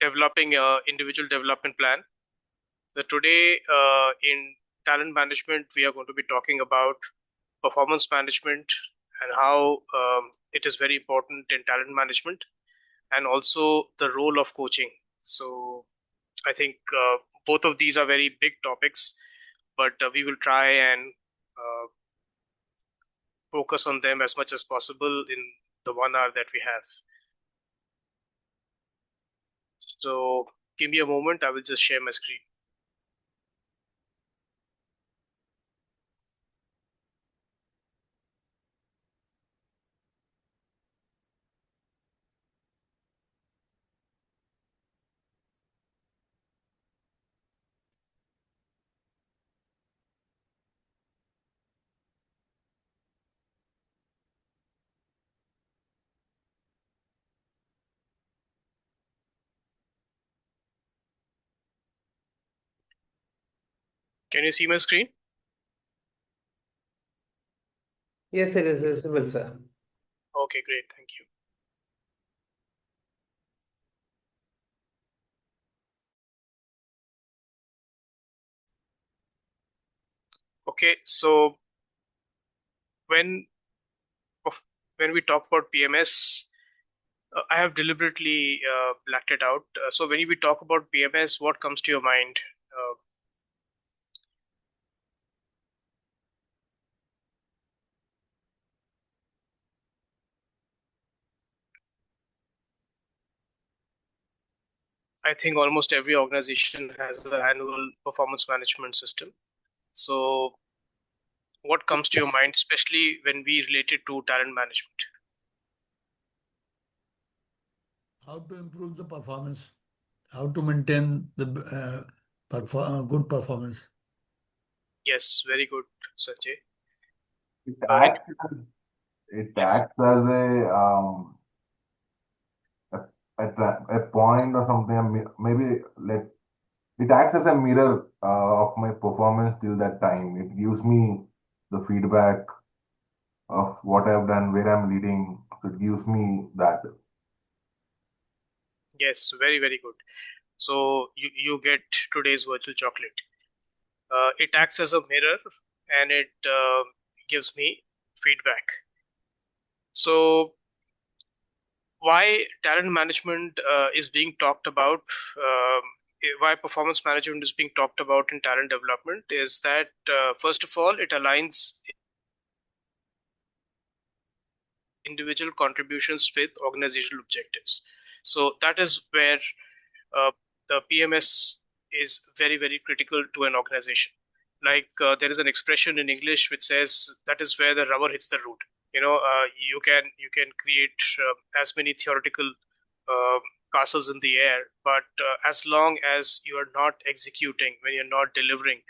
developing a individual development plan. So today in talent management, we are going to be talking about performance management and how it is very important in talent management, and also the role of coaching. So I think both of these are very big topics, but we will try and focus on them as much as possible in the 1 hour that we have. So give me a moment, I will just share my screen. Can you see my screen? Yes, it is visible, sir. Okay, great. Thank you. Okay, so when when we talk about PMS, I have deliberately blacked it out. So when we talk about PMS, what comes to your mind? Uh, I think almost every organization has an annual performance management system. So what comes to your mind, especially when we relate it to talent management? How to improve the performance, how to maintain the good performance. Yes, very good, Sanjay. It It, acts as it yes, acts as a, a point or something. Maybe let it acts as a mirror of my performance till that time. It gives me the feedback of what I've done, where I'm leading. It gives me that. yes, very, very good. So you get today's virtual chocolate. It acts as a mirror, and it gives me feedback. So why talent management is being talked about, why performance management is being talked about in talent development is that first of all, it aligns individual contributions with organizational objectives. So that is where uh, the PMS is very, very critical to an organization. Like there is an expression in English which says that is where the rubber hits the road. You can create as many theoretical uh, castles in the air, but as long as you are not executing, when you're not delivering,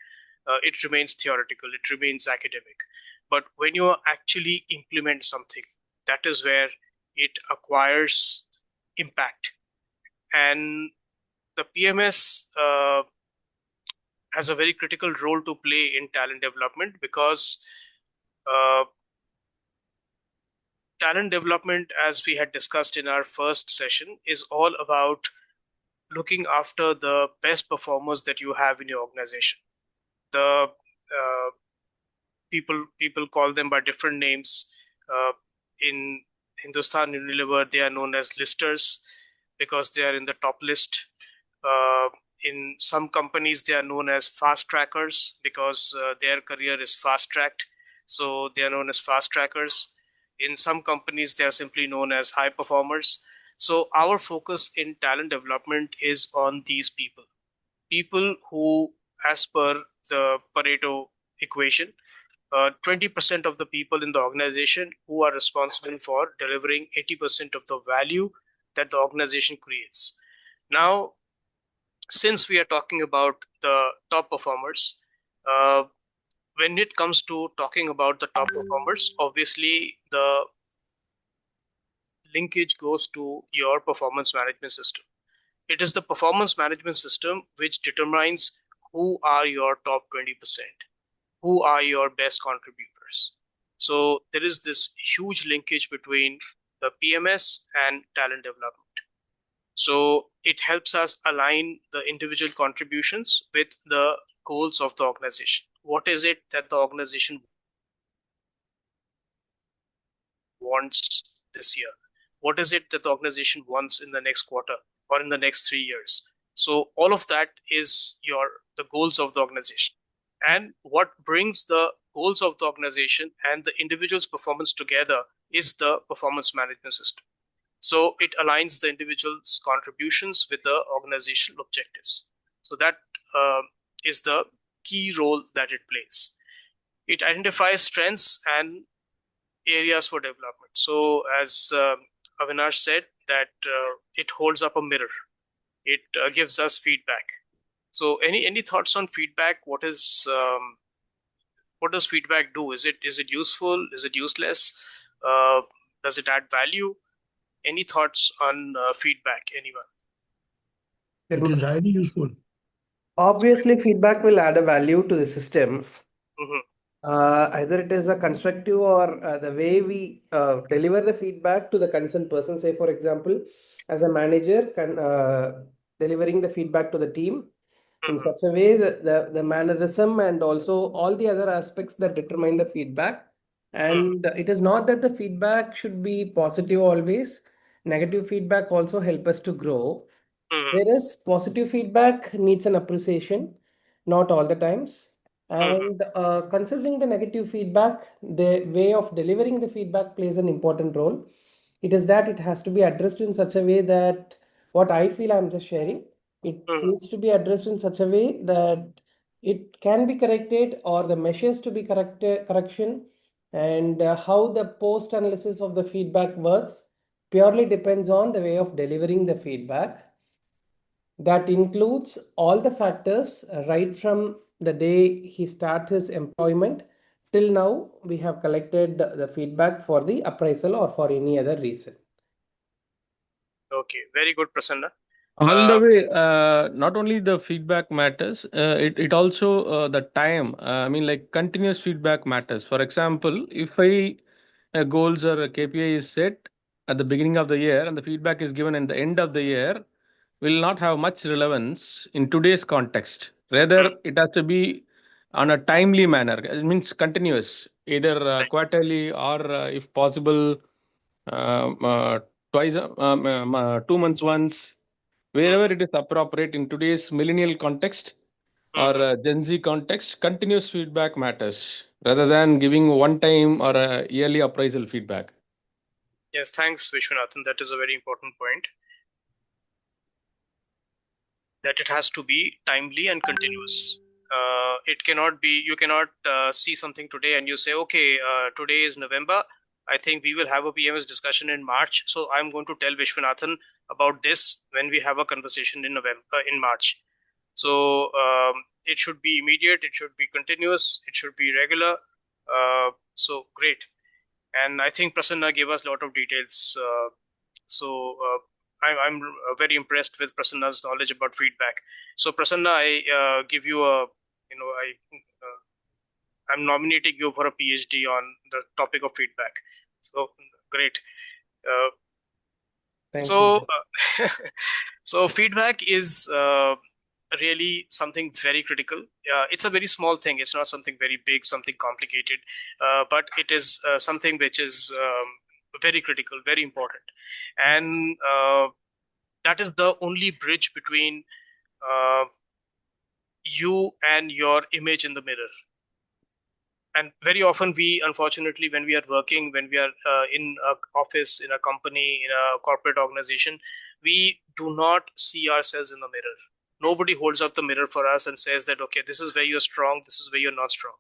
it remains theoretical, it remains academic. But when you actually implement something, that is where it acquires impact. And the PMS has a very critical role to play in talent development, because uh, talent development, as we had discussed in our first session, is all about looking after the best performers that you have in your organization. The people call them by different names. In Hindustan Unilever, they are known as listers because they are in the top list. Uh, in some companies, they are known as fast trackers because their career is fast tracked. So they are known as fast trackers. In some companies, they are simply known as high performers. So our focus in talent development is on these people. People who, as per the Pareto equation, 20% of the people in the organization who are responsible for delivering 80% of the value that the organization creates. Now, since we are talking about the top performers, uh, when it comes to talking about the top performers, obviously the linkage goes to your performance management system. It is the performance management system which determines who are your top 20%, who are your best contributors. So there is this huge linkage between the PMS and talent development. So it helps us align the individual contributions with the goals of the organization. What is it that the organization wants this year? What is it that the organization wants in the next quarter or in the next 3 years? So all of that is the goals of the organization. And what brings the goals of the organization and the individual's performance together is the performance management system. So it aligns the individual's contributions with the organizational objectives. So that is the key role that it plays. It identifies strengths and areas for development. So as Avinash said, that it holds up a mirror. It gives us feedback. So any thoughts on feedback? What does feedback do? Is it useful? Is it useless? Does it add value? Any thoughts on feedback? Anyone? It is highly useful. Obviously, feedback will add a value to the system. Mm-hmm. Either it is a constructive or the way we deliver the feedback to the concerned person. Say, for example, as a manager, delivering the feedback to the team in Mm-hmm. such a way that the mannerism and also all the other aspects that determine the feedback. And it is not that the feedback should be positive always. Negative feedback also help us to grow. Mm-hmm. Whereas positive feedback needs an appreciation, not all the times. Mm-hmm. And considering the negative feedback, the way of delivering the feedback plays an important role. It is that it has to be addressed in such a way that what I feel I'm just sharing, it Mm-hmm. needs to be addressed in such a way that it can be corrected or the measures to be correction and how the post analysis of the feedback works purely depends on the way of delivering the feedback. That includes all the factors right from the day he starts his employment till now we have collected the feedback for the appraisal or for any other reason. Okay, very good, Prasanna. All the way, not only the feedback matters, it also the time. I mean, like continuous feedback matters. For example, if I goals or a KPI is set at the beginning of the year and the feedback is given at the end of the year, will not have much relevance in today's context. Mm, Rather, it has to be on a timely manner. It means continuous, either right. quarterly or, if possible, twice, 2 months once, Mm, wherever it is appropriate in today's millennial context or mhm. Gen Z context. Continuous feedback matters rather than giving one time or a yearly appraisal feedback. Yes, thanks, Vishwanathan. That is a very important point. That it has to be timely and continuous. It cannot be, you cannot see something today and you say, okay, today is November. I think we will have a PMS discussion in March. So I'm going to tell Vishwanathan about this when we have a conversation in in March. So it should be immediate, it should be continuous, it should be regular. So great. And I think Prasanna gave us a lot of details. So I'm very impressed with Prasanna's knowledge about feedback. So Prasanna, I give you a, you know, I'm nominating you for a PhD on the topic of feedback. So great. Uh, Thank you. so so feedback is really something very critical. It's a very small thing. It's not something very big, something complicated, but it is something which is very critical, very important, and that is the only bridge between uh, you and your image in the mirror. And very often we, unfortunately, when we are working, when we are in a office, in a company, in a corporate organization, we do not see ourselves in the mirror. Nobody holds up the mirror for us and says that, okay, this is where you're strong, this is where you're not strong,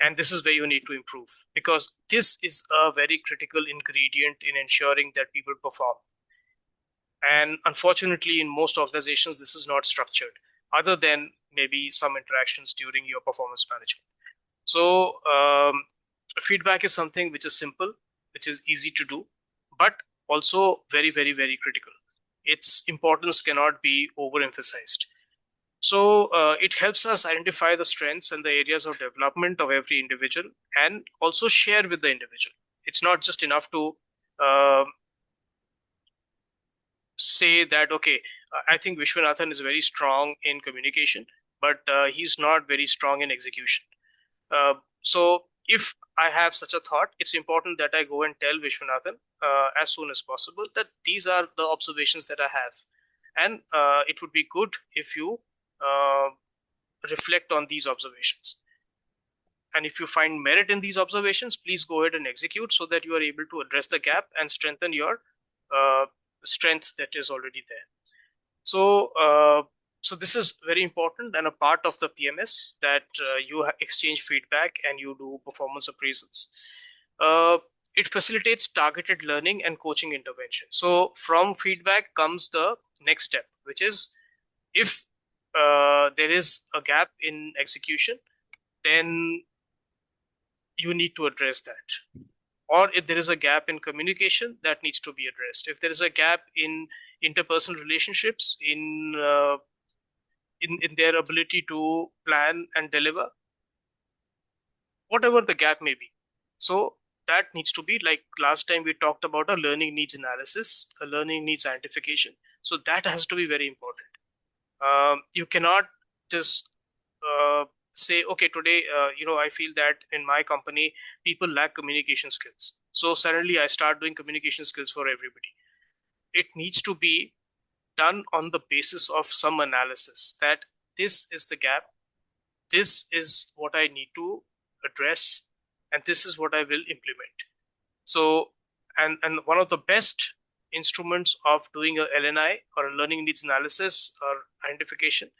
and this is where you need to improve, because this is a very critical ingredient in ensuring that people perform. And unfortunately, in most organizations, this is not structured, other than maybe some interactions during your performance management. So feedback is something which is simple, which is easy to do, but also very, very, very critical. Its importance cannot be overemphasized. So it helps us identify the strengths and the areas of development of every individual and also share with the individual. It's not just enough to uh, say that, okay, I think Vishwanathan is very strong in communication, but he's not very strong in execution. So if I have such a thought, it's important that I go and tell Vishwanathan as soon as possible that these are the observations that I have. And it would be good if you reflect on these observations. And if you find merit in these observations, please go ahead and execute so that you are able to address the gap and strengthen your strength that is already there. So this is very important and a part of the PMS, that you exchange feedback and you do performance appraisals. It facilitates targeted learning and coaching intervention. So from feedback comes the next step, which is if there is a gap in execution, then you need to address that. Or if there is a gap in communication, that needs to be addressed. If there is a gap in interpersonal relationships, in their ability to plan and deliver, whatever the gap may be. So that needs to be, like last time we talked about, a learning needs analysis, a learning needs identification. So that has to be very important. You cannot just say, okay, today, I feel that in my company, people lack communication skills. So suddenly I start doing communication skills for everybody. It needs to be done on the basis of some analysis, that this is the gap, this is what I need to address, and this is what I will implement. So, and one of the best instruments of doing a LNI, or a learning needs analysis or identification,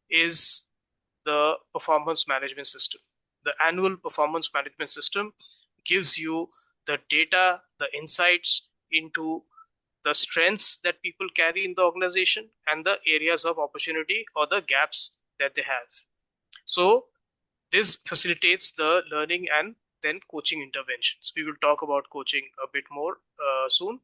is the performance management system. The annual performance management system gives you the data, the insights into the strengths that people carry in the organization and the areas of opportunity or the gaps that they have. So this facilitates the learning and then coaching interventions. We will talk about coaching a bit more soon.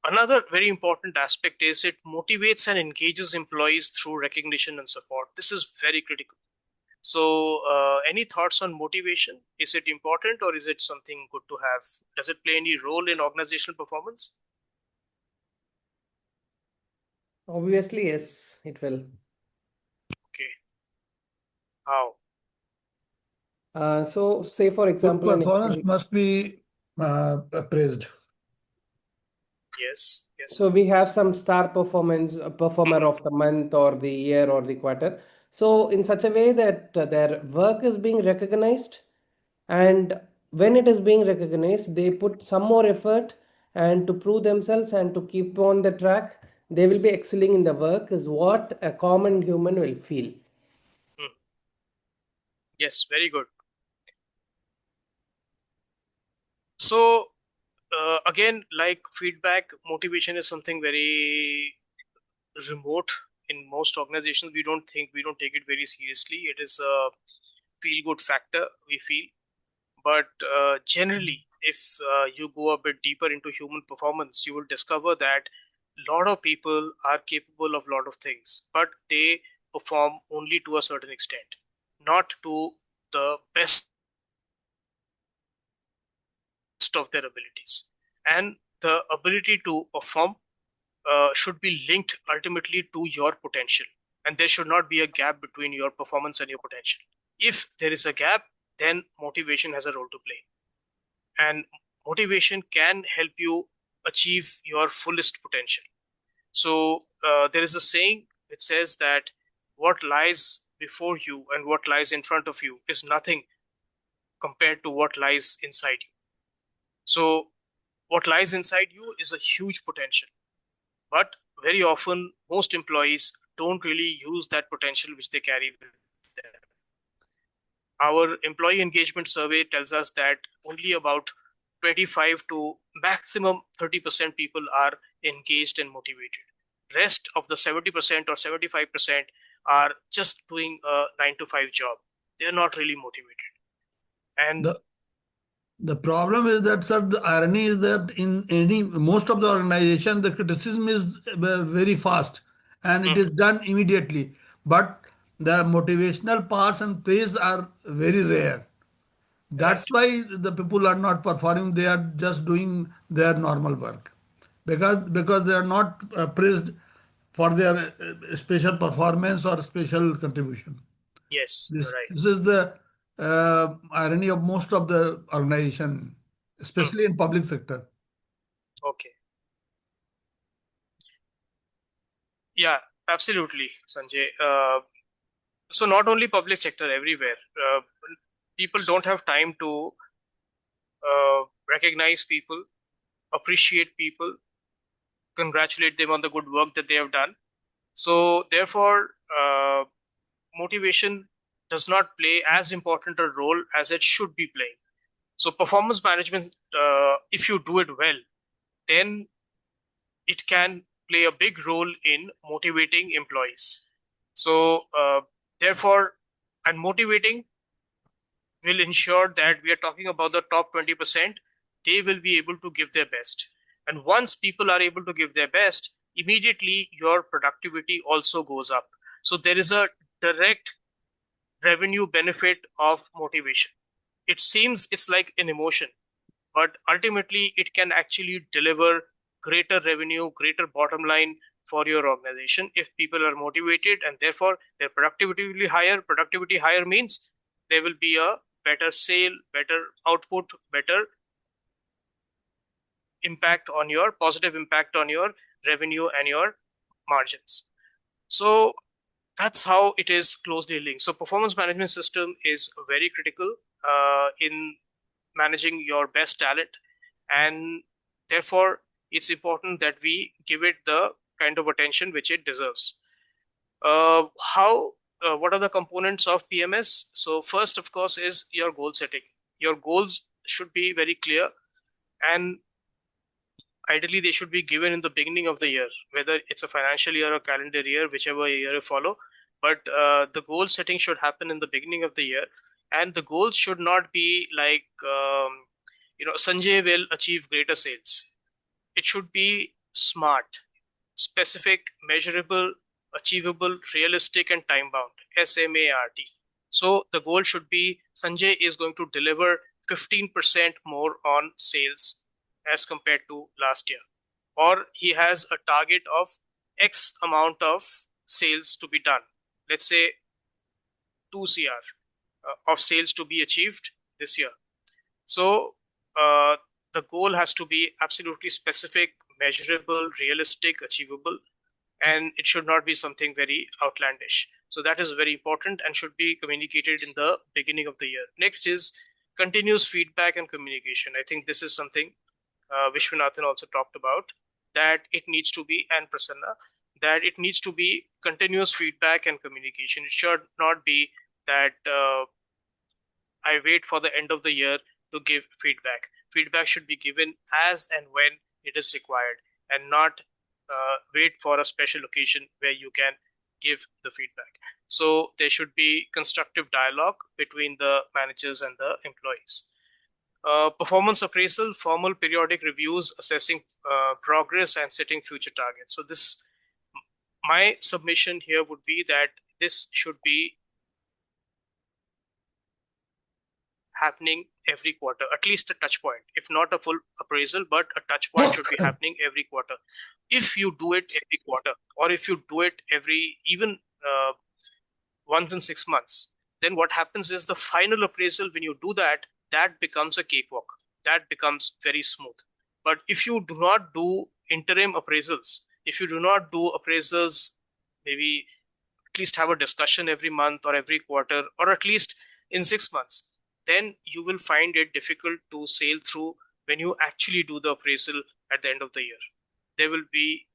Another very important aspect is it motivates and engages employees through recognition and support. This is very critical. So any thoughts on motivation? Is it important, or is it something good to have? Does it play any role in organizational performance? Obviously, yes, it will. Okay. How? So say for Good example, performance must be praised. Yes. so we have some star performance, performer Mhm. of the month or the year or the quarter. So in such a way that their work is being recognized, and when it is being recognized, they put some more effort and to prove themselves and to keep on the track, they will be excelling in the work, is what a common human will feel. Yes, very good. So again, like feedback, motivation is something very remote in most organizations. We don't take it very seriously. It is a feel good factor, we feel. But generally, if you go a bit deeper into human performance, you will discover that a lot of people are capable of a lot of things, but they perform only to a certain extent, not to the best of their abilities. And the ability to perform should be linked ultimately to your potential. And there should not be a gap between your performance and your potential. If there is a gap, then motivation has a role to play. And motivation can help you achieve your fullest potential. So there is a saying which says that what lies before you and what lies in front of you is nothing compared to what lies inside you. So what lies inside you is a huge potential. But very often, most employees don't really use that potential which they carry with them. Our employee engagement survey tells us that only about 25 to maximum 30% people are engaged and motivated. Rest of the 70% or 75% are just doing a 9 to 5 job. They're not really motivated. And The problem is that, sir, the irony is that in most of the organization, the criticism is very fast and it is done immediately. But the motivational parts and praise are very rare. right, That's why the people are not performing. They are just doing their normal work. because they are not praised for their special performance or special contribution. Yes, you're right. This is the irony of most of the organization, Hmm. especially in public sector. Okay. Yeah, absolutely, Sanjay. So not only public sector, everywhere. People don't have time to recognize people, appreciate people, congratulate them on the good work that they have done. So therefore, motivation does not play as important a role as it should be playing. So performance management, if you do it well, then it can play a big role in motivating employees. So therefore, and motivating will ensure that we are talking about the top 20%, they will be able to give their best. And once people are able to give their best, immediately your productivity also goes up. So there is a direct revenue benefit of motivation. It seems it's like an emotion, but ultimately it can actually deliver greater revenue, greater bottom line for your organization if people are motivated, and therefore their productivity will be higher. Productivity higher means there will be a better sale, better output, better impact on your positive impact on your revenue and your margins. So that's how it is closely linked. So performance management system is very critical in managing your best talent, and therefore it's important that we give it the kind of attention which it deserves. How What are the components of PMS? So first, of course, is your goal setting. Your goals should be very clear, and ideally they should be given in the beginning of the year, whether it's a financial year or calendar year, whichever year you follow. But the goal setting should happen in the beginning of the year, and the goals should not be like Sanjay will achieve greater sales. It should be smart, specific, measurable, achievable, realistic, and time bound. SMART. So the goal should be Sanjay is going to deliver 15% more on sales as compared to last year. Or he has a target of X amount of sales to be done. Let's say 2 CR of sales to be achieved this year. So the goal has to be absolutely specific, measurable, realistic, achievable, and it should not be something very outlandish. So that is very important and should be communicated in the beginning of the year. Next is continuous feedback and communication. I think this is something Vishwanathan also talked about, that it needs to be, and Prasanna, that it needs to be continuous feedback and communication. It should not be that I wait for the end of the year to give feedback. Feedback should be given as and when it is required, and not wait for a special occasion where you can give the feedback. So there should be constructive dialogue between the managers and the employees. Performance appraisal, formal periodic reviews, assessing progress and setting future targets. So this, my submission here would be that this should be happening every quarter, at least a touch point. If not a full appraisal, but a touch point should be happening every quarter. If you do it every quarter, or if you do it every even once in 6 months, then what happens is the final appraisal, when you do that, that becomes a cakewalk. That becomes very smooth. But if you do not do interim appraisals, if you do not do appraisals, maybe at least have a discussion every month or every quarter, or at least in 6 months, then you will find it difficult to sail through when you actually do the appraisal at the end of the year. There will be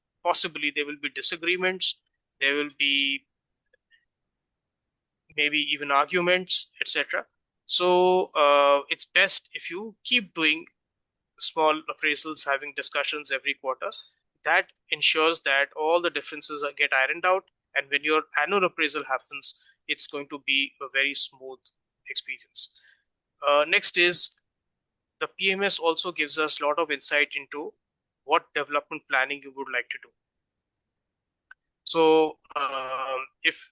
disagreements, there will be maybe even arguments, etc. So it's best if you keep doing small appraisals, having discussions every quarter. That ensures that all the differences get ironed out, and when your annual appraisal happens, it's going to be a very smooth experience. Next is the PMS also gives us a lot of insight into what development planning you would like to do. So if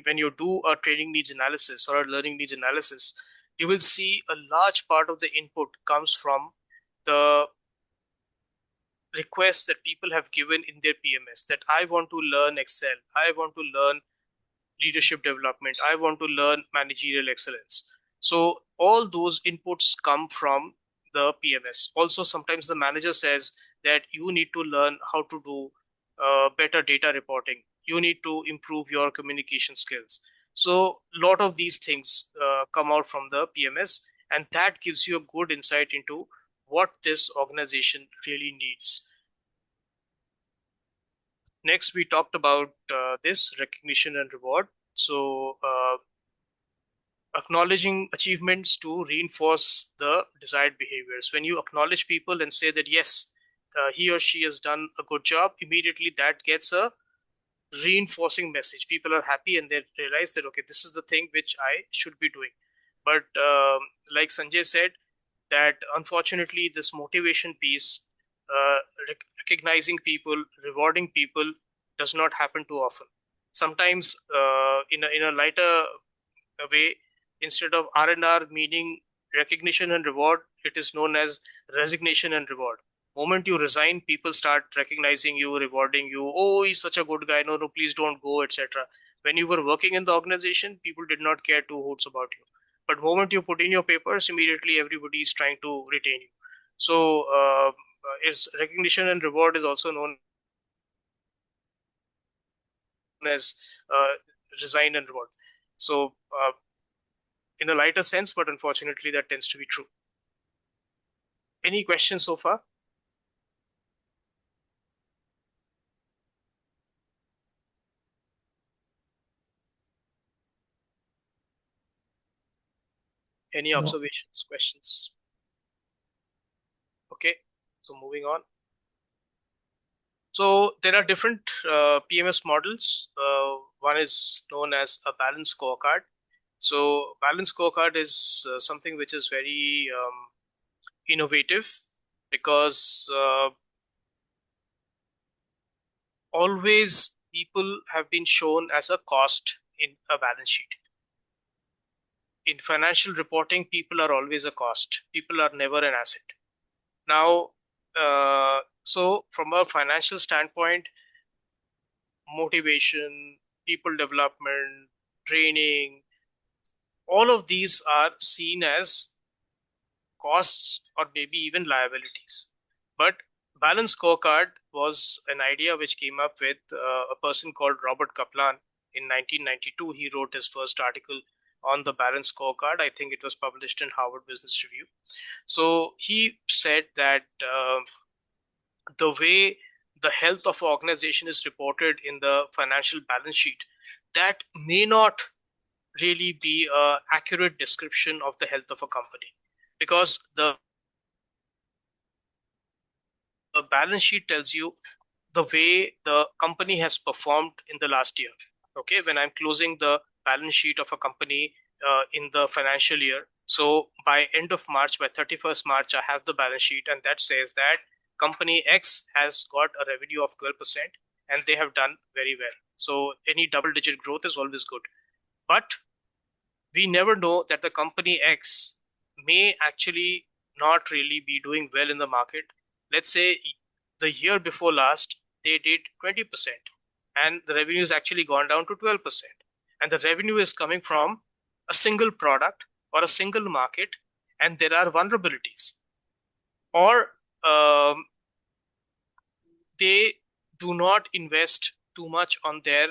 when you do a training needs analysis or a learning needs analysis, you will see a large part of the input comes from the requests that people have given in their PMS, that I want to learn Excel, I want to learn leadership development, I want to learn managerial excellence. So all those inputs come from the PMS. Also, sometimes the manager says that you need to learn how to do better data reporting, you need to improve your communication skills. So a lot of these things come out from the PMS, and that gives you a good insight into what this organization really needs. Next, we talked about this recognition and reward. So, acknowledging achievements to reinforce the desired behaviors. When you acknowledge people and say that, yes, he or she has done a good job, immediately that gets a reinforcing message. People are happy and they realize that, okay, this is the thing which I should be doing. But like Sanjay said, that unfortunately, this motivation piece, recognizing people, rewarding people, does not happen too often. Sometimes, in a lighter way, instead of R&R meaning recognition and reward, it is known as resignation and reward. Moment you resign, people start recognizing you, rewarding you. Oh, he's such a good guy. No, no, please don't go, etc. When you were working in the organization, people did not care two hoots about you. But moment you put in your papers, immediately everybody is trying to retain you. So, is recognition and reward is also known as resign and reward. So, in a lighter sense, but unfortunately, that tends to be true. Any questions so far? Any No. observations, questions? Okay, so moving on. So there are different PMS models. One is known as a balanced scorecard. So balanced scorecard is something which is very innovative, because always people have been shown as a cost in a balance sheet. In financial reporting, people are always a cost. People are never an asset. Now, so from a financial standpoint, motivation, people development, training, all of these are seen as costs or maybe even liabilities. But balanced scorecard was an idea which came up with a person called Robert Kaplan in 1992. He wrote his first article on the balanced scorecard. I think it was published in Harvard Business Review. So he said that the way the health of an organization is reported in the financial balance sheet, that may not really be an accurate description of the health of a company, because the balance sheet tells you the way the company has performed in the last year. Okay, when I'm closing the balance sheet of a company in the financial year, so by end of March, by 31st March, I have the balance sheet, and that says that company X has got a revenue of 12% and they have done very well. So any double digit growth is always good. But we never know that the company X may actually not really be doing well in the market. Let's say the year before last, they did 20%, and the revenue has actually gone down to 12%. And the revenue is coming from a single product or a single market, and there are vulnerabilities. Or they do not invest too much on their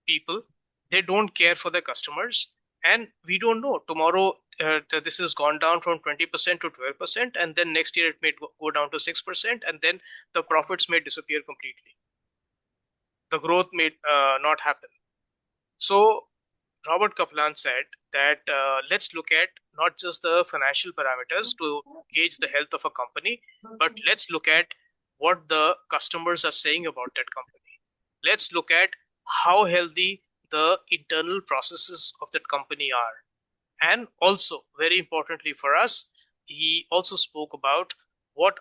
people, they don't care for their customers, and we don't know tomorrow this has gone down from 20% to 12%, and then next year it may go down to 6%, and then the profits may disappear completely, the growth may not happen. So Robert Kaplan said that let's look at not just the financial parameters to gauge the health of a company, but let's look at what the customers are saying about that company. Let's look at how healthy the internal processes of that company are. And also, very importantly for us, he also spoke about what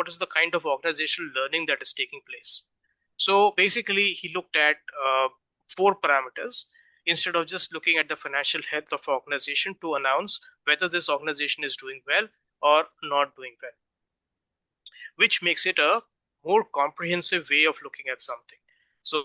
is the kind of organizational learning that is taking place. So basically, he looked at four parameters instead of just looking at the financial health of an organization to announce whether this organization is doing well or not doing well. which makes it a more comprehensive way of looking at something. So,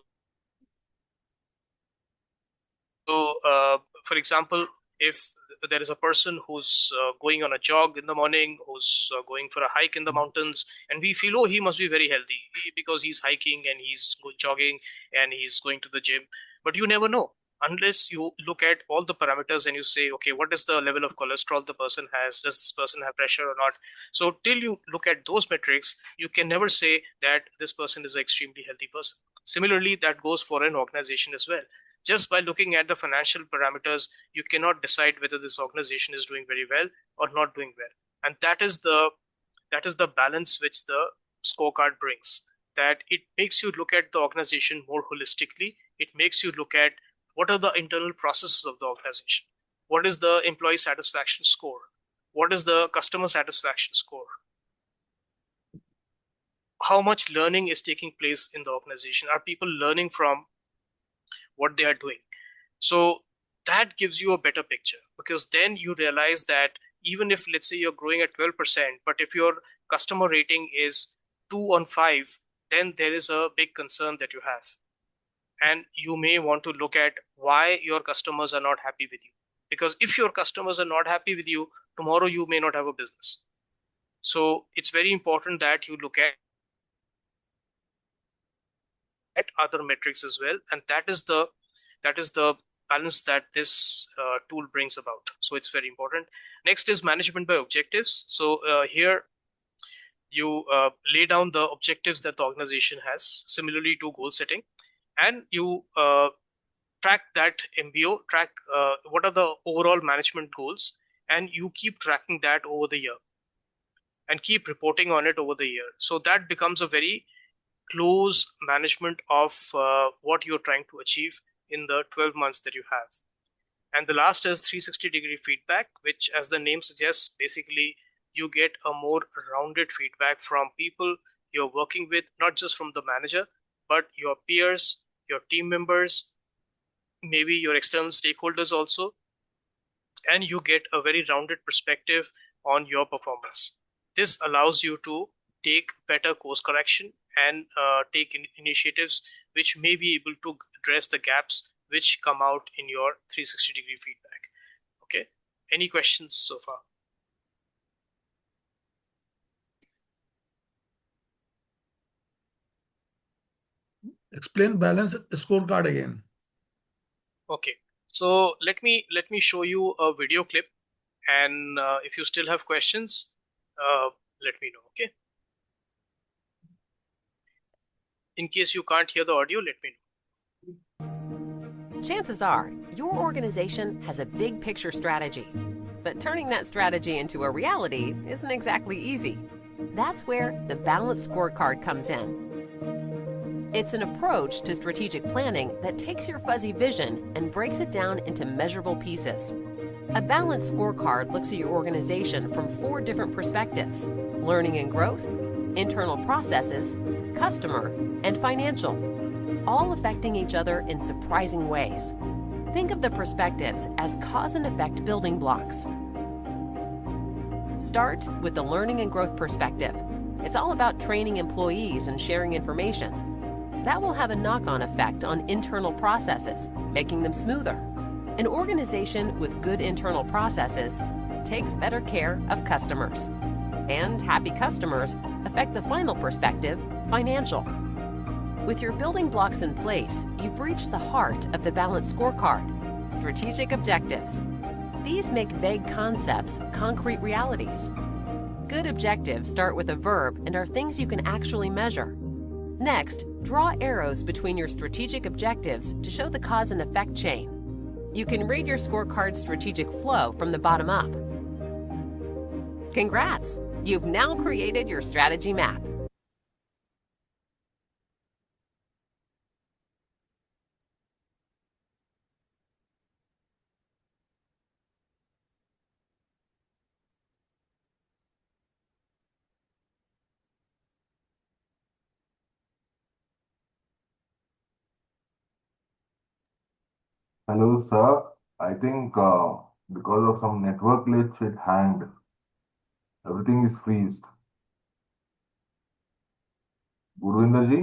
for example, if there is a person who's going on a jog in the morning, who's going for a hike in the mountains, and we feel, oh, he must be very healthy because he's hiking and he's jogging and he's going to the gym. But you never know unless you look at all the parameters and you say, okay, what is the level of cholesterol the person has? Does this person have pressure or not? So till you look at those metrics, you can never say that this person is an extremely healthy person. Similarly, that goes for an organization as well. Just by looking at the financial parameters, you cannot decide whether this organization is doing very well or not doing well. And that is the balance which the scorecard brings. That it makes you look at the organization more holistically. It makes you look at what are the internal processes of the organization. What is the employee satisfaction score? What is the customer satisfaction score? How much learning is taking place in the organization? Are people learning from what they are doing? So that gives you a better picture, because then you realize that even if, let's say, you're growing at 12%, but if your customer rating is 2 on 5, then there is a big concern that you have. And you may want to look at why your customers are not happy with you. Because if your customers are not happy with you, tomorrow you may not have a business. So it's very important that you look at other metrics as well, and that is the balance that this tool brings about. So it's very important. Next is management by objectives. So here you lay down the objectives that the organization has, similarly to goal setting, and you track that MBO, track what are the overall management goals, and you keep tracking that over the year and keep reporting on it over the year. So that becomes a very close management of what you're trying to achieve in the 12 months that you have. And the last is 360-degree feedback, which, as the name suggests, basically you get a more rounded feedback from people you're working with, not just from the manager, but your peers, your team members, maybe your external stakeholders also, and you get a very rounded perspective on your performance. This allows you to take better course correction and take initiatives which may be able to address the gaps which come out in your 360-degree feedback. Okay, any questions so far? Explain balance scorecard again. Okay, so let me show you a video clip, and if you still have questions, let me know. Okay, in case you can't hear the audio, let me know. Chances are, your organization has a big picture strategy, but turning that strategy into a reality isn't exactly easy. That's where the balanced scorecard comes in. It's an approach to strategic planning that takes your fuzzy vision and breaks it down into measurable pieces. A balanced scorecard looks at your organization from 4 different perspectives: learning and growth, internal processes, customer, and financial, all affecting each other in surprising ways. Think of the perspectives as cause and effect building blocks. Start with the learning and growth perspective. It's all about training employees and sharing information. That will have a knock-on effect on internal processes, making them smoother. An organization with good internal processes takes better care of customers. And happy customers affect the final perspective, financial. With your building blocks in place, you've reached the heart of the balanced scorecard: strategic objectives. These make vague concepts concrete realities. Good objectives start with a verb and are things you can actually measure. Next, draw arrows between your strategic objectives to show the cause and effect chain. You can read your scorecard's strategic flow from the bottom up. Congrats! You've now created your strategy map. Hello, sir. I think because of some network glitch, it hanged. Everything is freezed. Gurvinder ji?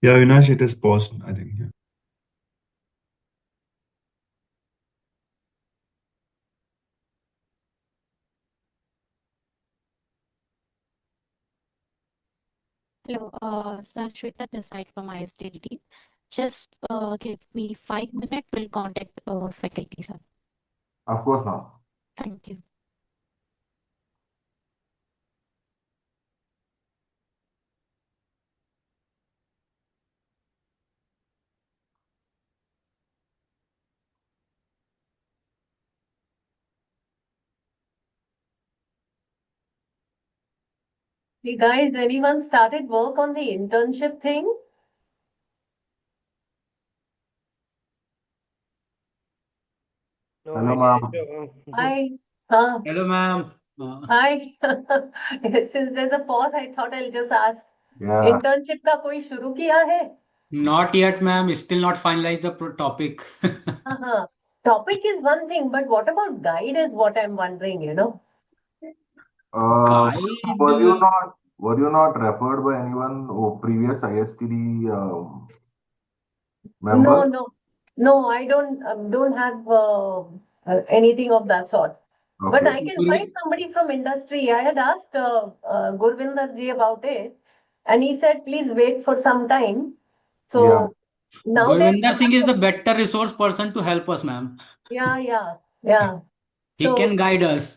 Yeah, Avinash, it is paused, I think. Yeah. Hello, Shweta this side from ISTD. Just give me 5 minutes. We'll contact faculty, sir. Of course not. Thank you. Hey guys, anyone started work on the internship thing? No Hello, idea. ma'am. Hi. Huh. Hello, ma'am. Hi. Since there's a pause, I thought I'll just ask. Yeah. Internship का कोई शुरू किया है? Not yet, ma'am. Still not finalized the topic. Uh-huh. Topic is one thing, but what about guide is what I'm wondering, you know? Uh, were you Guide. not were you not referred by anyone or previous ISTD member? No, I don't have anything of that sort. But Okay. I can find somebody from industry. I had asked Gurvinder ji about it, and he said, please wait for some time. Yeah. So now that Gurvinder Singh is the better resource person to help us, ma'am. yeah. He So can guide us.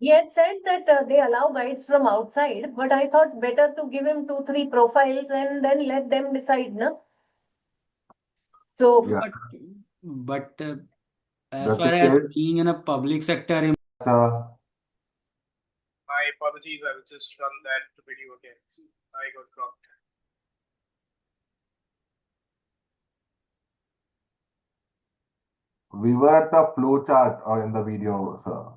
he had said that they allow guides from outside, but I thought better to give him 2, 3 profiles and then let them decide, no? So Yeah. But as The far thing as is, being in a public sector, uh, My apologies, I will just run that video again. I got dropped. we were at the flow chart in the video, sir.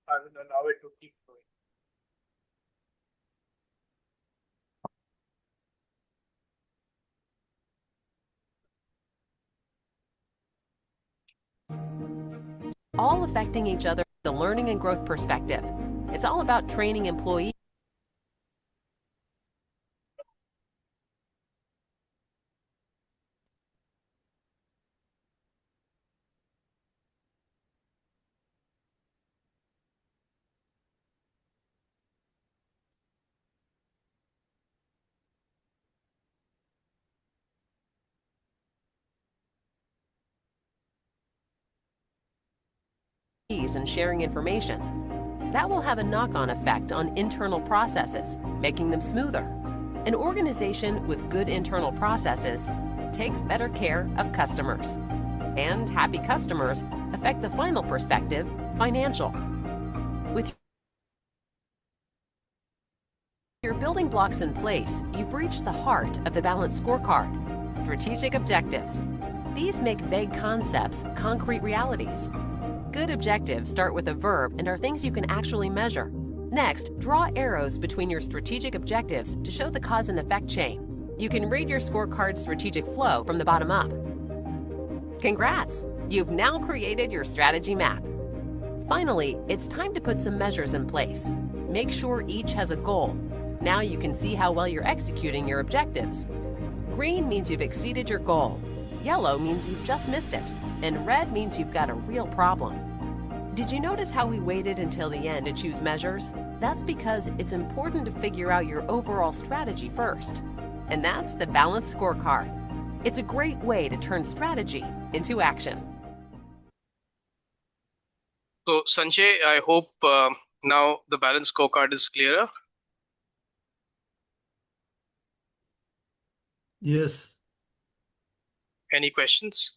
I will allow it to keep going. All affecting each other from the learning and growth perspective. It's all about training employees and sharing information. That will have a knock-on effect on internal processes, making them smoother. An organization with good internal processes takes better care of customers. And happy customers affect the final perspective, financial. With your building blocks in place, you've reached the heart of the balanced scorecard, strategic objectives. These make vague concepts concrete realities. Good objectives start with a verb and are things you can actually measure. Next, draw arrows between your strategic objectives to show the cause and effect chain. You can read your scorecard's strategic flow from the bottom up. Congrats! You've now created your strategy map. Finally, it's time to put some measures in place. Make sure each has a goal. Now you can see how well you're executing your objectives. Green means you've exceeded your goal. Yellow means you've just missed it. And red means you've got a real problem. Did you notice how we waited until the end to choose measures? That's because it's important to figure out your overall strategy first. And that's the balanced scorecard. It's a great way to turn strategy into action. So, Sanjay, I hope now the balance scorecard is clearer. Yes. Any questions?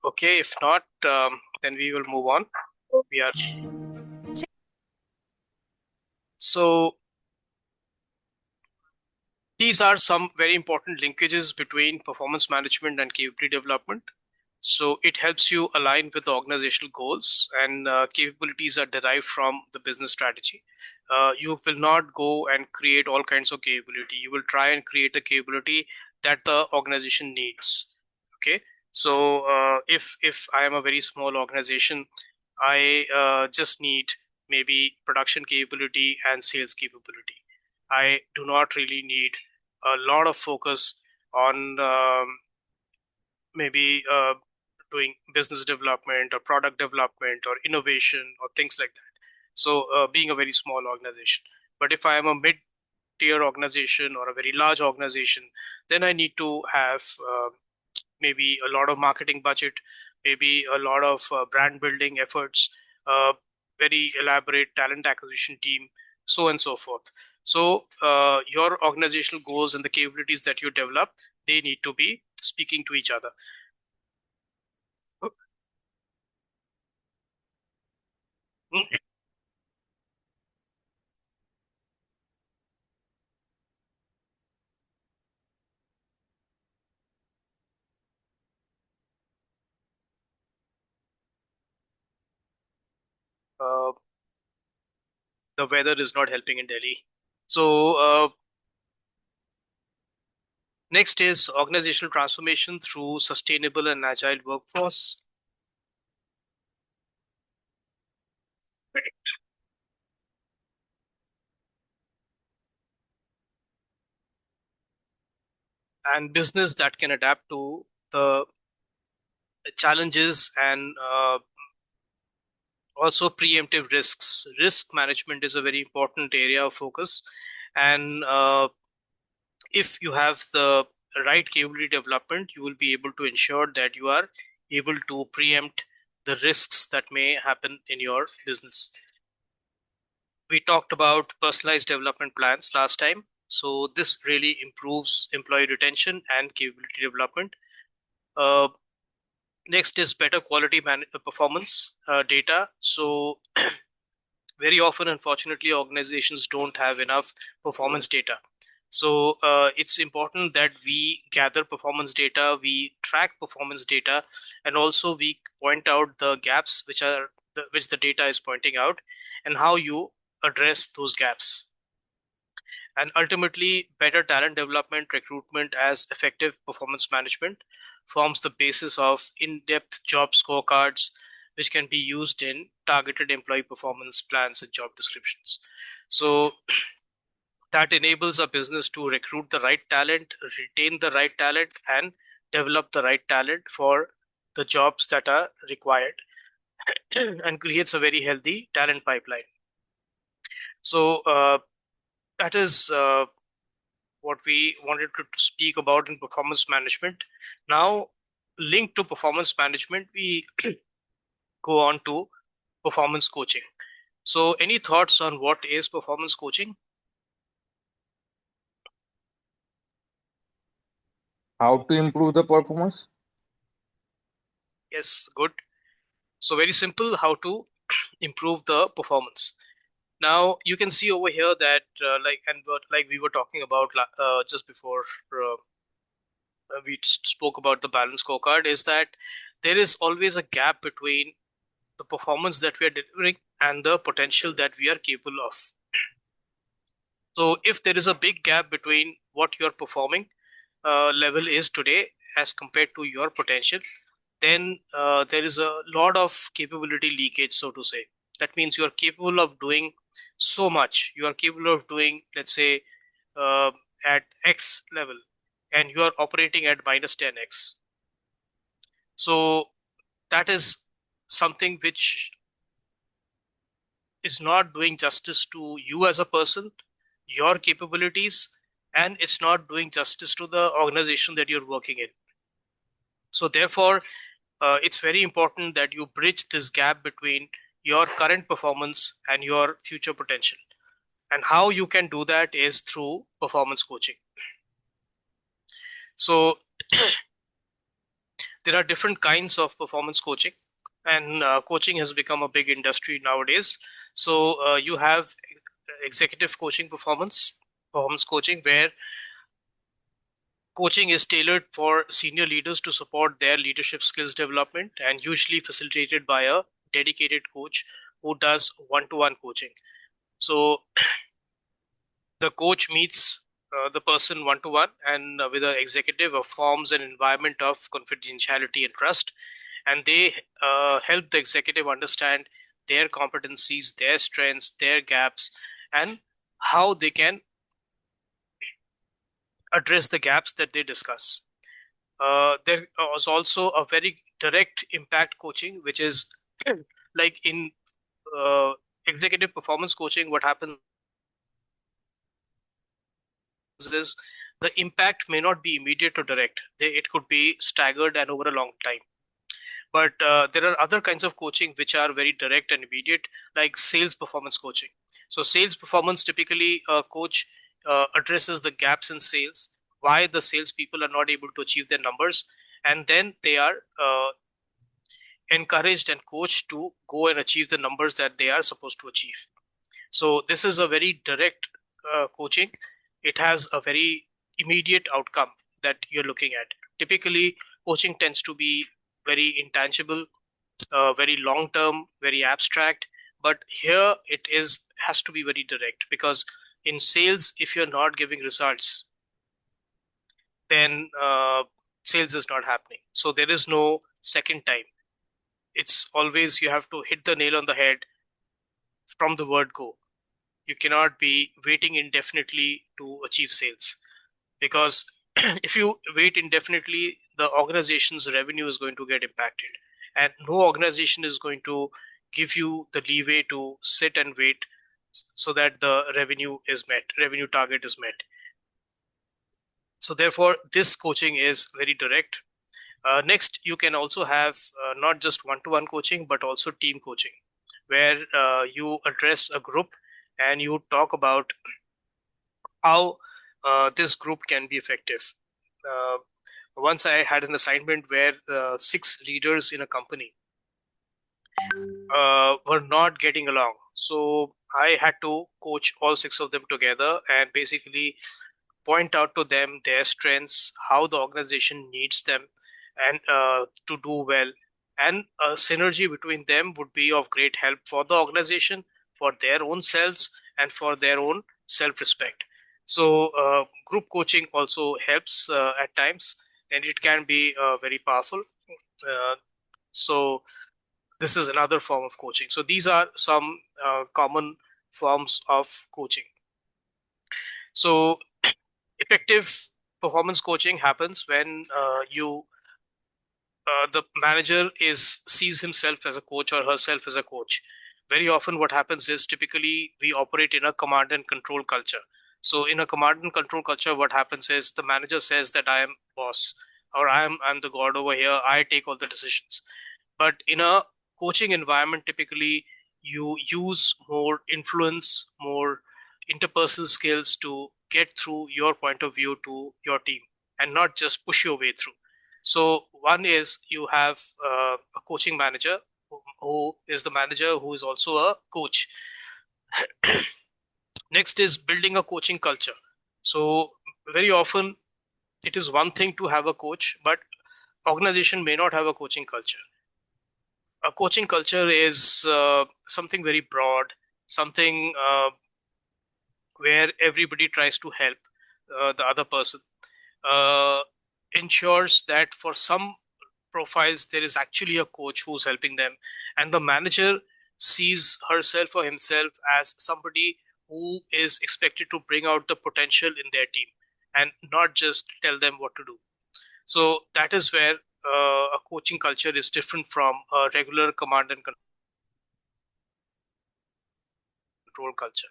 Okay, if not, then we will move on. So these are some very important linkages between performance management and capability development. So it helps you align with the organizational goals, and capabilities are derived from the business strategy. You will not go and create all kinds of capability. You will try and create the capability that the organization needs. Okay. So if I am a very small organization, I just need maybe production capability and sales capability. I do not really need a lot of focus on maybe doing business development or product development or innovation or things like that. So being a very small organization. But if I am a mid tier organization or a very large organization, then I need to have maybe a lot of marketing budget, maybe a lot of brand building efforts, very elaborate talent acquisition team, so on and so forth. So your organizational goals and the capabilities that you develop, they need to be speaking to each other. Uh, the weather is not helping in Delhi. So next is organizational transformation through sustainable and agile workforce. And business that can adapt to the challenges and also preemptive risks. Risk management is a very important area of focus. And if you have the right capability development, you will be able to ensure that you are able to preempt the risks that may happen in your business. We talked about personalized development plans last time. So this really improves employee retention and capability development. Next is better quality performance data. So very often, unfortunately, organizations don't have enough performance data. So it's important that we gather performance data, we track performance data, and also we point out the gaps which the data is pointing out, and how you address those gaps. And ultimately, better talent development, recruitment as effective performance management forms the basis of in-depth job scorecards, which can be used in targeted employee performance plans and job descriptions. So that enables a business to recruit the right talent, retain the right talent, and develop the right talent for the jobs that are required, and creates a very healthy talent pipeline. So that is what we wanted to speak about in performance management. Now, linked to performance management, we go on to performance coaching. So, any thoughts on what is performance coaching? How to improve the performance? Yes, good. So, very simple, how to improve the performance. Now, you can see over here that, like we were talking about just before we spoke about the balance scorecard, is that there is always a gap between the performance that we are delivering and the potential that we are capable of. So if there is a big gap between what your performing level is today as compared to your potential, then there is a lot of capability leakage, so to say. That means you are capable of doing so much. You are capable of doing, let's say, uh, at X level, and you are operating at minus 10x. So that is something which is not doing justice to you as a person, your capabilities, and it's not doing justice to the organization that you're working in. So therefore, it's very important that you bridge this gap between your current performance and your future potential. And how you can do that is through performance coaching. So there are different kinds of performance coaching, and coaching has become a big industry nowadays. So you have executive coaching performance coaching, where Coaching is tailored for senior leaders to support their leadership skills development and usually facilitated by a dedicated coach who does one-to-one coaching. So the coach meets the person one-to-one and with the executive forms an environment of confidentiality and trust, and they help the executive understand their competencies, their strengths, their gaps, and how they can address the gaps that they discuss. There was also a very direct impact coaching, which is like in uh, executive performance coaching, what happens is the impact may not be immediate or direct. It could be staggered and over a long time. But there are other kinds of coaching which are very direct and immediate, like sales performance coaching. So sales performance, typically a coach addresses the gaps in sales, why the salespeople are not able to achieve their numbers, and then they are encouraged and coached to go and achieve the numbers that they are supposed to achieve. So this is a very direct coaching. It has a very immediate outcome that you're looking at. Typically, coaching tends to be very intangible, very long term, very abstract. But here it has to be very direct, because in sales, if you're not giving results, then sales is not happening. So there is no second time. It's always you have to hit the nail on the head from the word go. You cannot be waiting indefinitely to achieve sales, because if you wait indefinitely, the organization's revenue is going to get impacted, and no organization is going to give you the leeway to sit and wait so that the revenue target is met. So therefore this coaching is very direct. Next, you can also have not just one-to-one coaching but also team coaching, where you address a group and you talk about how this group can be effective. Uh, Once I had an assignment where 6 leaders in a company were not getting along. So I had to coach all 6 of them together and basically point out to them their strengths, how the organization needs them, and to do well. And a synergy between them would be of great help for the organization, for their own selves, and for their own self-respect. So group coaching also helps at times, and it can be very powerful. So this is another form of coaching. So these are some common forms of coaching. So effective performance coaching happens when the manager sees himself as a coach or herself as a coach. Very often what happens is, typically we operate in a command and control culture. So in a command and control culture, what happens is the manager says that I am boss, or I'm the god over here, I take all the decisions. But in a coaching environment, typically you use more influence, more interpersonal skills to get through your point of view to your team, and not just push your way through. So one is you have a coaching manager who is the manager who is also a coach. Next is building a coaching culture. So very often it is one thing to have a coach, but organization may not have a coaching culture. A coaching culture is something very broad, something where everybody tries to help the other person, uh, ensures that for some profiles there is actually a coach who's helping them, and the manager sees herself or himself as somebody who is expected to bring out the potential in their team and not just tell them what to do. So that is where a coaching culture is different from a regular command and control culture.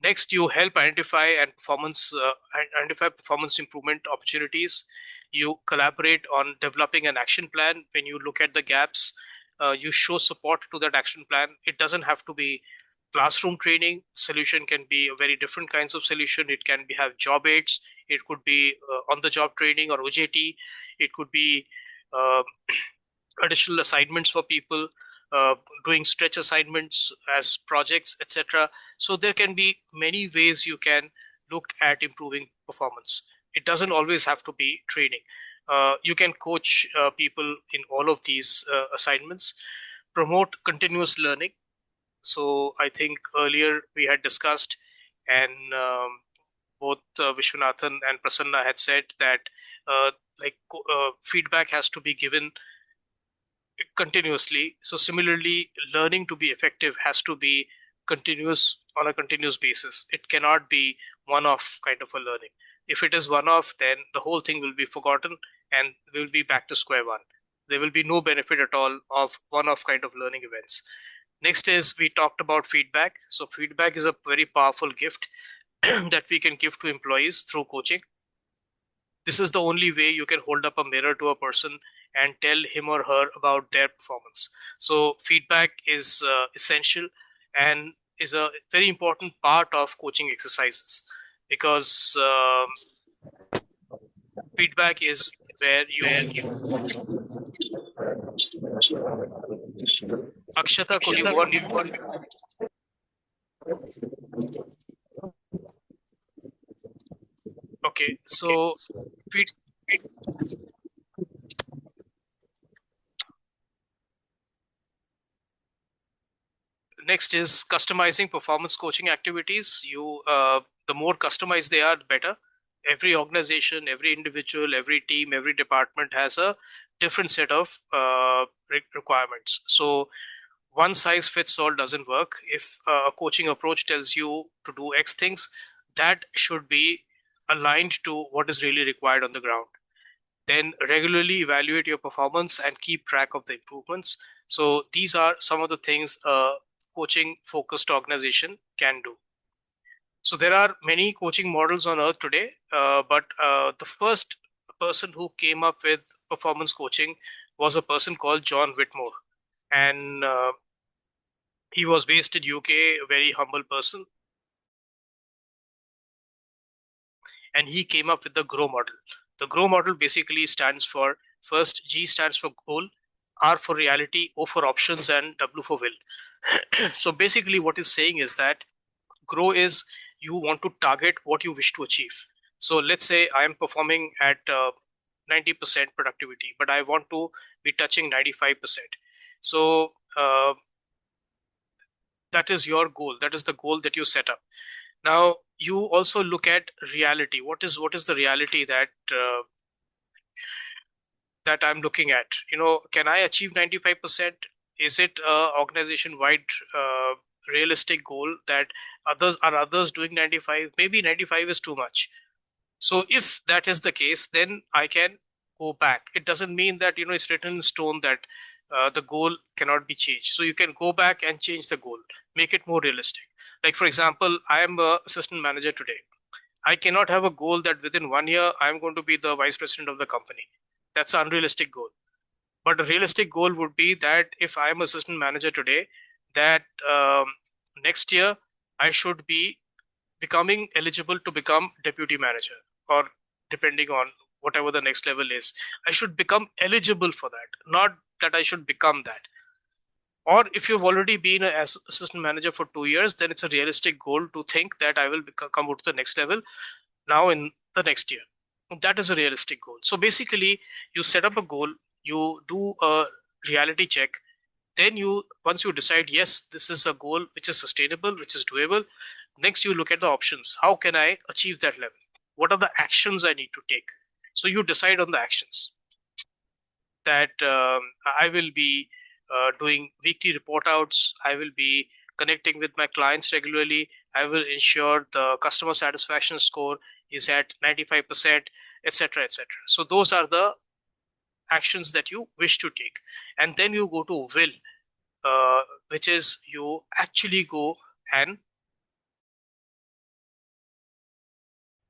Next, you help identify performance improvement opportunities. You collaborate on developing an action plan. When you look at the gaps, you show support to that action plan. It doesn't have to be classroom training. Solution can be a very different kinds of solution. It can have job aids. It could be on the job training or OJT. It could be uh, additional assignments for people, uh, doing stretch assignments as projects, etc. So there can be many ways you can look at improving performance. It doesn't always have to be training. You can coach people in all of these assignments. Promote continuous learning. So I think earlier we had discussed, and both Vishwanathan and Prasanna had said that feedback has to be given continuously. So similarly, learning to be effective has to be continuous, on a continuous basis. It cannot be one-off kind of a learning. If it is one-off, then the whole thing will be forgotten and we'll be back to square one. There will be no benefit at all of one-off kind of learning events. Next is, we talked about feedback. So feedback is a very powerful gift that we can give to employees through coaching. This is the only way you can hold up a mirror to a person and tell him or her about their performance. So feedback is essential and is a very important part of coaching exercises, because feedback is where you... Akshata, could you go on mute? Okay, so next is customizing performance coaching activities. The more customized they are, the better. Every organization, every individual, every team, every department has a different set of requirements. So one size fits all doesn't work. If a coaching approach tells you to do X things, that should be aligned to what is really required on the ground. Then regularly evaluate your performance and keep track of the improvements. So these are some of the things a coaching focused organization can do. So there are many coaching models on earth today, but the first person who came up with performance coaching was a person called John Whitmore, and he was based in UK, a very humble person, and he came up with the GROW model. The GROW model basically stands for, first, G stands for goal, R for reality, O for options, and W for will. So basically what it's saying is that GROW is, you want to target what you wish to achieve. So let's say I am performing at 90% productivity, but I want to be touching 95%. So that is your goal. That is the goal that you set up. Now you also look at reality. What is the reality that that I'm looking at? Can I achieve 95%? Is it a organization-wide realistic goal that others doing 95? Maybe 95 is too much. So if that is the case, then I can go back. It doesn't mean that it's written in stone that the goal cannot be changed. So you can go back and change the goal, make it more realistic. Like for example, I am an assistant manager today. I cannot have a goal that within 1 year I'm going to be the vice president of the company. That's an unrealistic goal. But a realistic goal would be that if I am assistant manager today, that next year I should be becoming eligible to become deputy manager, or depending on whatever the next level is, I should become eligible for that, not that I should become that. Or if you've already been an assistant manager for 2 years, then it's a realistic goal to think that I will come out to the next level now in the next year. That is a realistic goal. So basically, you set up a goal, you do a reality check, then once you decide, yes, this is a goal which is sustainable, which is doable, next you look at the options. How can I achieve that level? What are the actions I need to take? So you decide on the actions. That I will be doing weekly report outs. I will be connecting with my clients regularly. I will ensure the customer satisfaction score is at 95%, etc., etc. So those are the actions that you wish to take. And then you go to will, which is you actually go and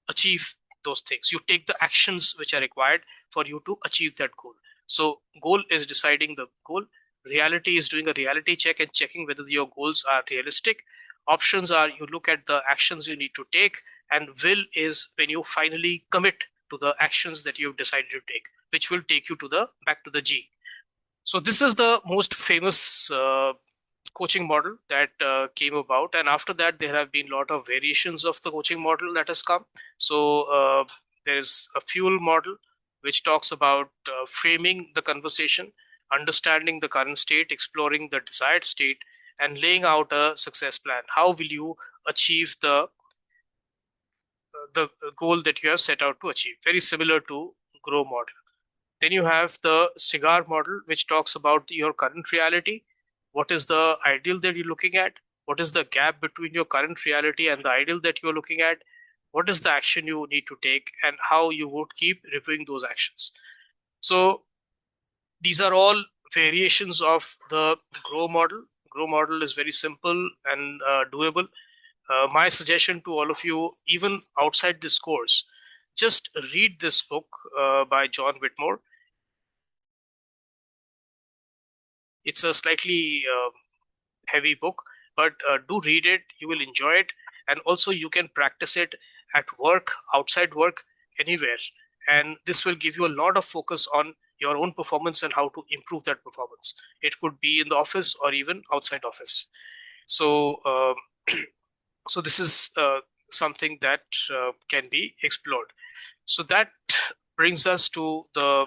achieve those things. You take the actions which are required for you to achieve that goal. So goal is deciding the goal. Reality is doing a reality check and checking whether your goals are realistic. Options are, you look at the actions you need to take, and will is when you finally commit to the actions that you've decided to take, which will take you to back to the G. So this is the most famous coaching model that came about, and after that there have been a lot of variations of the coaching model that has come. So There's a fuel model, which talks about framing the conversation, understanding the current state, exploring the desired state, and laying out a success plan. How will you achieve the goal that you have set out to achieve? Very similar to grow model. Then you have the cigar model, which talks about your current reality. What is the ideal that you're looking at? What is the gap between your current reality and the ideal that you're looking at? What is the action you need to take, and how you would keep reviewing those actions? So these are all variations of the grow model. Grow model is very simple and doable. My suggestion to all of you, even outside this course, just read this book by John Whitmore. It's a slightly heavy book, but do read it. You will enjoy it. And also you can practice it at work, outside work, anywhere. And this will give you a lot of focus on your own performance and how to improve that performance. It could be in the office or even outside office. So, so this is something that can be explored. So that brings us to the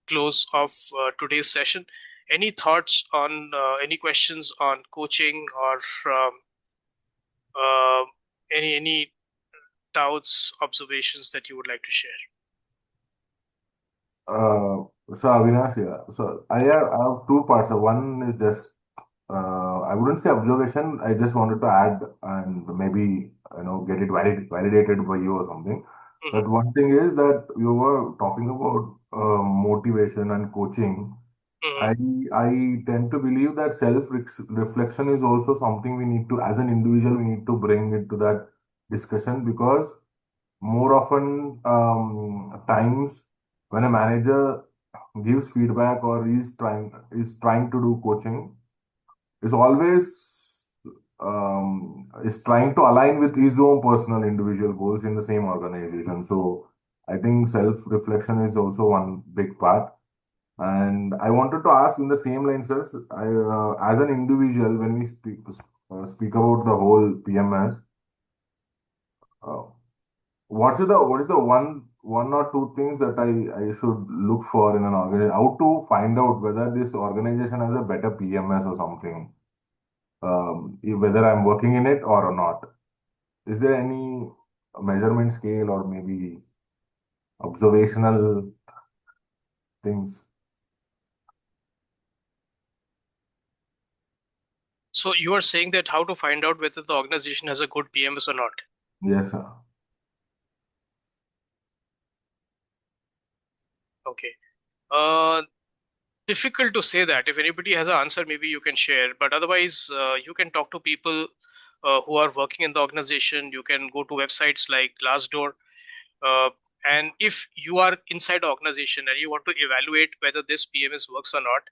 close of today's session. Any thoughts on any questions on coaching, or uh, any doubts, observations that you would like to share? So Avinash, yeah. So I have two parts. So one is just I wouldn't say observation. I just wanted to add and maybe get it validated by you or something. Mhm. That one thing is that you were talking about motivation and coaching. I Mhm. I tend to believe that self reflection is also something we need to, as an individual, we need to bring into that discussion, because more often times when a manager gives feedback or is trying to do coaching, is always is trying to align with his own personal individual goals in the same organization. So I think self reflection is also one big part. And I wanted to ask in the same line, sir, as an individual, when we speak about the whole PMS, uh, what is the one or two things that I should look for in an organization? How to find out whether this organization has a better PMS or something, whether I'm working in it or not? Is there any measurement scale or maybe observational things? So you are saying that how to find out whether the organization has a good PMS or not? Yes, sir. Okay. Difficult to say that. If anybody has an answer, maybe you can share. But otherwise, you can talk to people who are working in the organization. You can go to websites like Glassdoor. Uh, and if you are inside the organization and you want to evaluate whether this PMS works or not,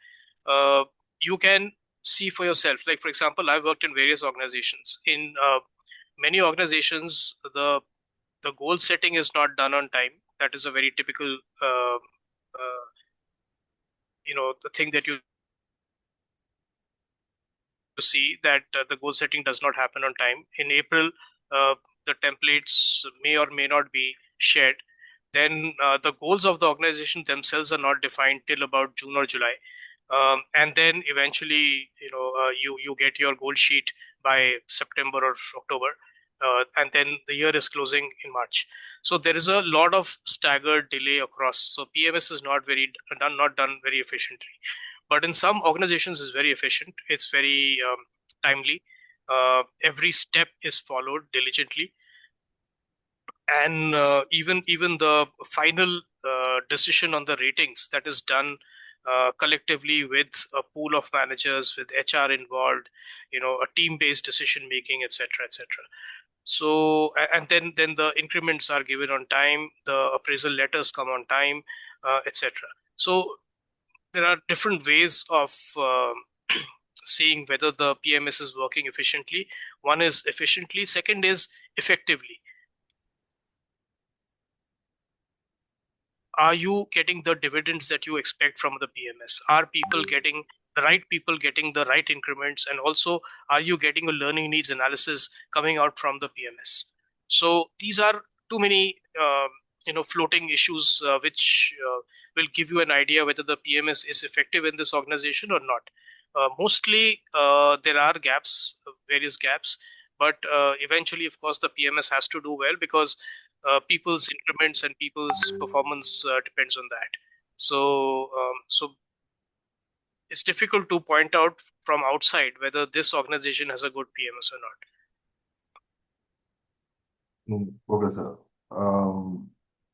you can see for yourself. Like, for example, I've worked in various organizations. In many organizations, the goal setting is not done on time. That is a very typical, the thing that you see, that the goal setting does not happen on time. In April, uh, the templates may or may not be shared. Then the goals of the organization themselves are not defined till about June or July. And then eventually, you get your goal sheet by September or October, and then the year is closing in March. So there is a lot of staggered delay across. So PMS is not done very efficiently. But in some organizations, is very efficient. It's very timely. Every step is followed diligently, and even the final decision on the ratings, that is done collectively with a pool of managers, with HR involved, a team-based decision making, etc., etc. So and then the increments are given on time, the appraisal letters come on time, etc. So there are different ways of seeing whether the PMS is working efficiently. One is efficiently, second is effectively. Are you getting the dividends that you expect from the PMS? Are people getting the right increments? And also, are you getting a learning needs analysis coming out from the PMS? So these are too many floating issues which will give you an idea whether the PMS is effective in this organization or not. Mostly there are gaps, various gaps, but eventually, of course, the PMS has to do well because people's increments and people's performance depends on that. So it's difficult to point out from outside whether this organization has a good PMS or not. Okay, sir.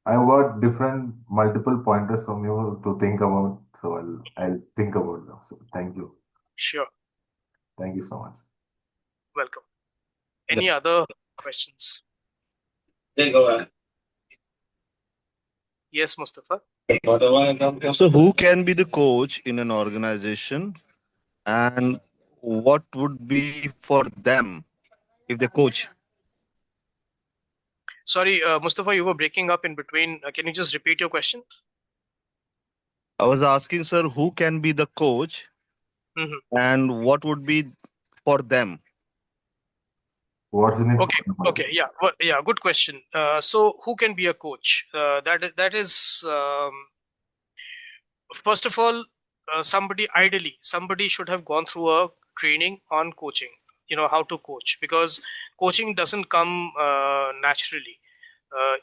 I got different multiple pointers from you to think about, so I'll think about them. So thank you. Sure. Thank you so much. Welcome. Any other questions? Yes, Mustafa. So, who can be the coach in an organization, and what would be for them if they coach? Sorry, Mustafa, you were breaking up in between. Can you just repeat your question? I was asking, sir, who can be the coach, and what would be for them? What's in it Okay, for them? okay, yeah, yeah, good question. So, who can be a coach? That is first of all, somebody should have gone through a training on coaching. How to coach, because coaching doesn't come naturally.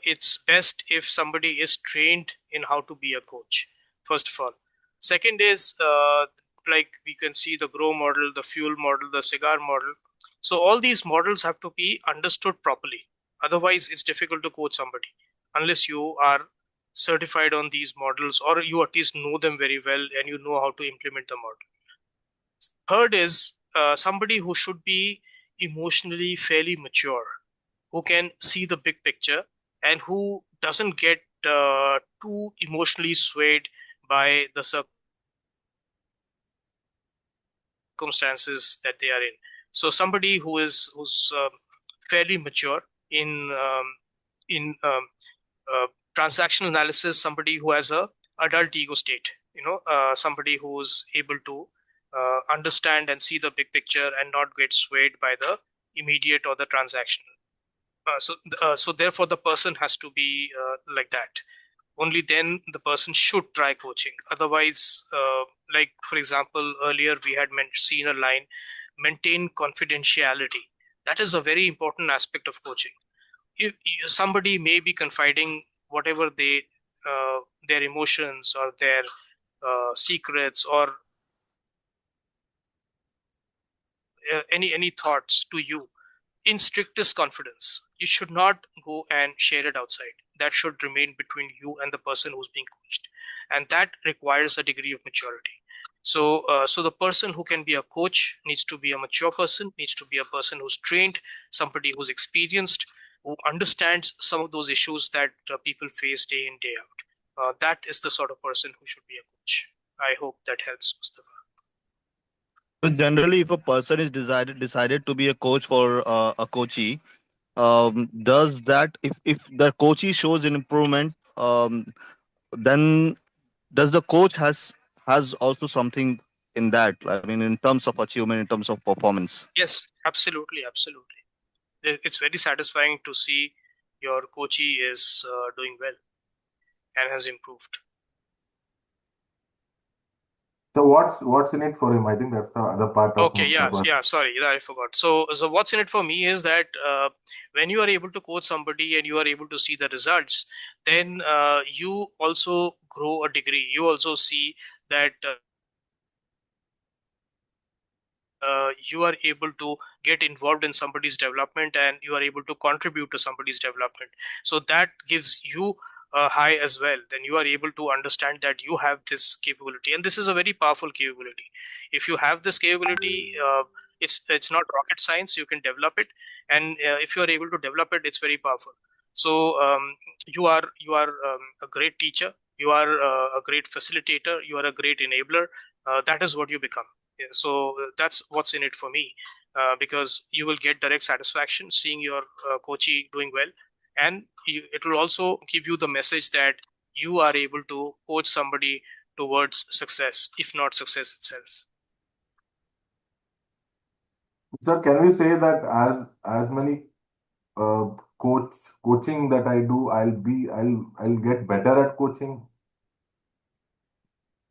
It's best if somebody is trained in how to be a coach, first of all. Second is like we can see the grow model, the fuel model, the cigar model. So all these models have to be understood properly. Otherwise, it's difficult to coach somebody unless you are certified on these models, or you at least know them very well and you know how to implement the model. Third is somebody who should be emotionally fairly mature, who can see the big picture and who doesn't get too emotionally swayed by the circumstances that they are in. So somebody who's fairly mature in transactional analysis, somebody who has a adult ego state, somebody who's able to understand and see the big picture and not get swayed by the immediate or the transactional. So therefore, the person has to be like that. Only then the person should try coaching. Otherwise, like for example, earlier we had seen a line, maintain confidentiality. That is a very important aspect of coaching. If somebody may be confiding whatever their emotions or their secrets or any thoughts to you in strictest confidence. You should not go and share it outside. That should remain between you and the person who's being coached, and that requires a degree of maturity. So the person who can be a coach needs to be a mature person, needs to be a person who's trained, somebody who's experienced, who understands some of those issues that people face day in, day out. That is the sort of person who should be a coach. I hope that helps, Mustafa. So generally, if a person is decided to be a coach for a coachee, does that, if the coachee shows an improvement, then does the coach has also something in that? I mean, in terms of achievement, in terms of performance. Yes, absolutely, absolutely. It's very satisfying to see your coachee is doing well and has improved. So what's in it for him? I think that's the other part of Okay, yeah, sorry, I forgot. So what's in it for me is that when you are able to coach somebody and you are able to see the results, then you also grow a degree. You also see that you are able to get involved in somebody's development and you are able to contribute to somebody's development. So that gives you a high as well. Then you are able to understand that you have this capability, and this is a very powerful capability. If you have this capability, it's not rocket science. You can develop it, and if you are able to develop it, it's very powerful. So you are a great teacher. You are a great facilitator. You are a great enabler. That is what you become. Yeah, so that's what's in it for me, because you will get direct satisfaction seeing your coachee doing well, and it will also give you the message that you are able to coach somebody towards success, if not success itself. Sir, can we say that as many coaching that I do, I'll get better at coaching.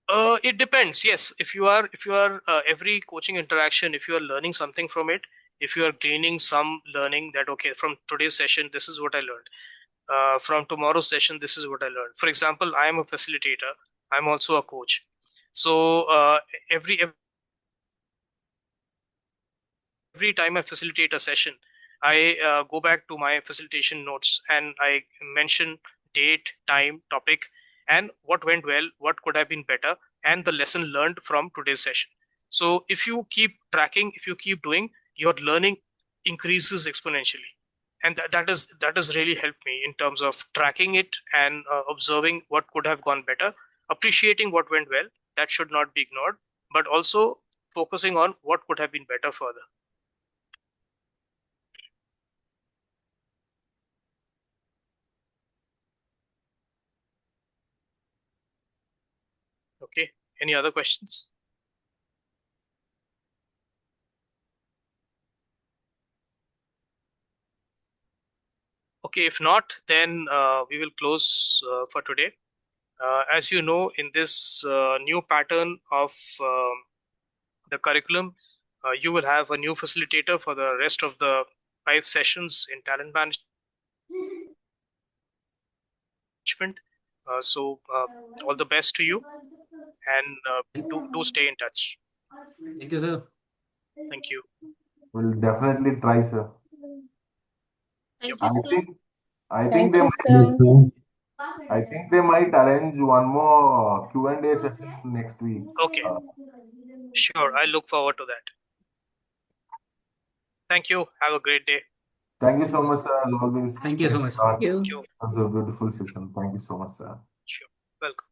It depends. Yes, if you are every coaching interaction, if you are learning something from it, if you are gaining some learning that okay, from today's session, this is what I learned. From tomorrow's session, this is what I learned. For example, I am a facilitator. I'm also a coach. So every time I facilitate a session, I go back to my facilitation notes and I mention date, time, topic, and what went well, what could have been better, and the lesson learned from today's session. So if you keep tracking, if you keep doing, your learning increases exponentially. And that has really helped me in terms of tracking it and observing what could have gone better, appreciating what went well, that should not be ignored, but also focusing on what could have been better further. Okay. Any other questions? Okay. If not, then we will close for today. As you know, in this new pattern of the curriculum, you will have a new facilitator for the rest of the 5 sessions in talent management. So all the best to you, and do stay in touch. Thank you, sir. Thank you. We'll definitely try, sir. Yep. I think I think Thank they you, might, sir. I think they might arrange one more Q&A session next week. Okay. Sure. I look forward to that. Thank you. Have a great day. Thank you so much, sir. As always, Thank you so much. start. Thank Thank you. you. It was a beautiful session. Thank you so much, sir. Sure. Welcome.